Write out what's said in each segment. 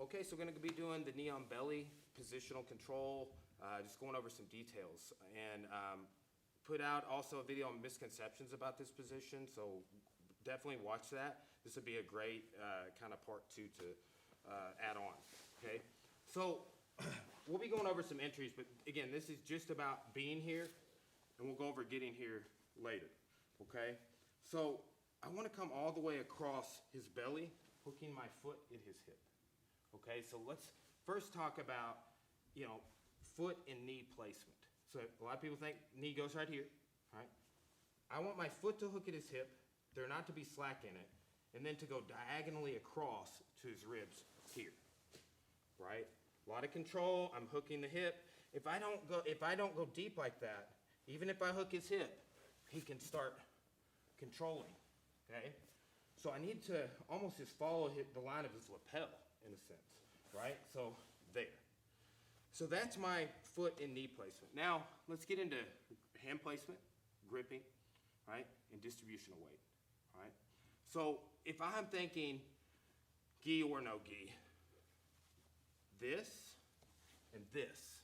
Okay, so we're gonna be doing the knee on belly, positional control, just going over some details. And put out also a video on misconceptions about this position, so definitely watch that. This would be a great kind of part 2 to add on, okay? So we'll be going over some entries, but again, this is just about being here, and we'll go over getting here later, okay? So I wanna come all the way across his belly, hooking my foot in his hip. Okay, so let's first talk about, foot and knee placement. So a lot of people think knee goes right here, right? I want my foot to hook at his hip, there not to be slack in it, and then to go diagonally across to his ribs here, right? A lot of control, I'm hooking the hip. If I don't go deep like that, even if I hook his hip, he can start controlling, okay? So I need to almost just follow the line of his lapel, in a sense, right? So there. So that's my foot and knee placement. Now, let's get into hand placement, gripping, right? And distribution of weight, right? So if I'm thinking gi or no gi, this and this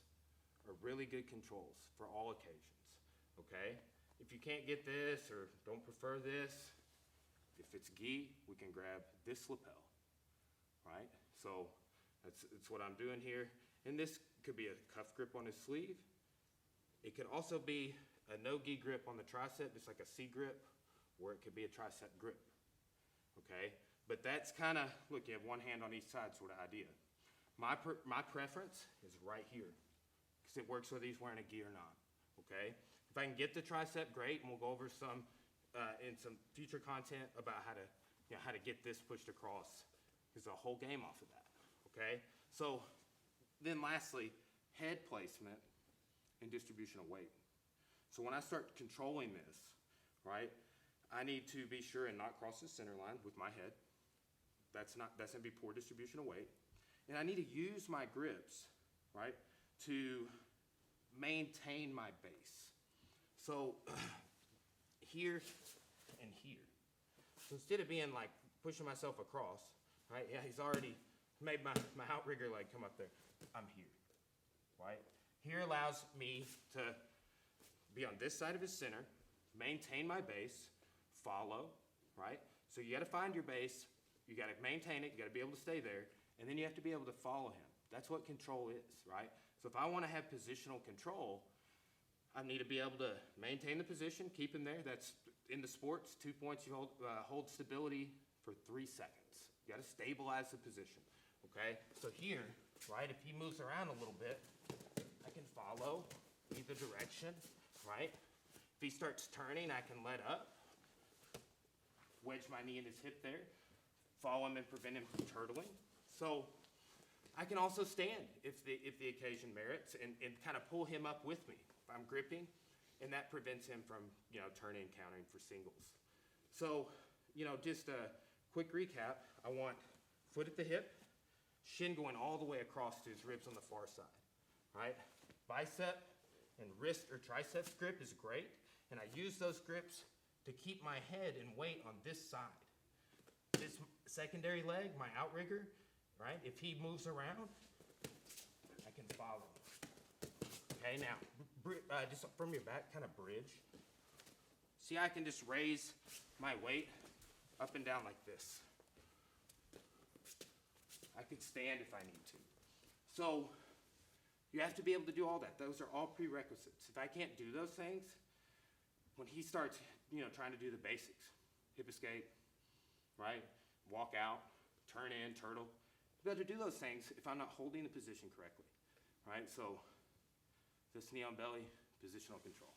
are really good controls for all occasions, okay? If you can't get this or don't prefer this, if it's gi, we can grab this lapel, right? So that's what I'm doing here. And this could be a cuff grip on his sleeve. It could also be a no-gi grip on the tricep, just like a C grip, or it could be a tricep grip, okay? But that's kind of, look, you have one hand on each side sort of idea. My preference is right here, because it works whether he's wearing a gi or not, okay? If I can get the tricep, great, and we'll go over some in some future content about how to get this pushed across. There's a whole game off of that, okay? So then lastly, head placement and distribution of weight. So when I start controlling this, right, I need to be sure and not cross the center line with my head. That's gonna be poor distribution of weight. And I need to use my grips, right, to maintain my base. So here and here. So instead of being like pushing myself across, right? Yeah, he's already made my outrigger leg come up there. I'm here, right? Here allows me to be on this side of his center, maintain my base, follow, right? So you gotta find your base, you gotta maintain it, you gotta be able to stay there, and then you have to be able to follow him. That's what control is, right? So if I wanna have positional control, I need to be able to maintain the position, keep him there. That's in the sports, 2 points, you hold stability for 3 seconds. You gotta stabilize the position, okay? So here, right, if he moves around a little bit, I can follow either direction, right? If he starts turning, I can let up, wedge my knee in his hip there, follow him and prevent him from turtling. So I can also stand if the occasion merits and kind of pull him up with me if I'm gripping, and that prevents him from, turning and countering for singles. So, just a quick recap. I want foot at the hip, shin going all the way across to his ribs on the far side, right? Bicep and wrist or triceps grip is great, and I use those grips to keep my head and weight on this side. This secondary leg, my outrigger, right? If he moves around, I can follow. Okay, now, just from your back, kind of bridge. See, I can just raise my weight up and down like this. I could stand if I need to. So, you have to be able to do all that. Those are all prerequisites. If I can't do those things, when he starts, trying to do the basics, hip escape, right? Walk out, turn in, turtle. You better do those things if I'm not holding the position correctly, right? So, this knee on belly, positional control.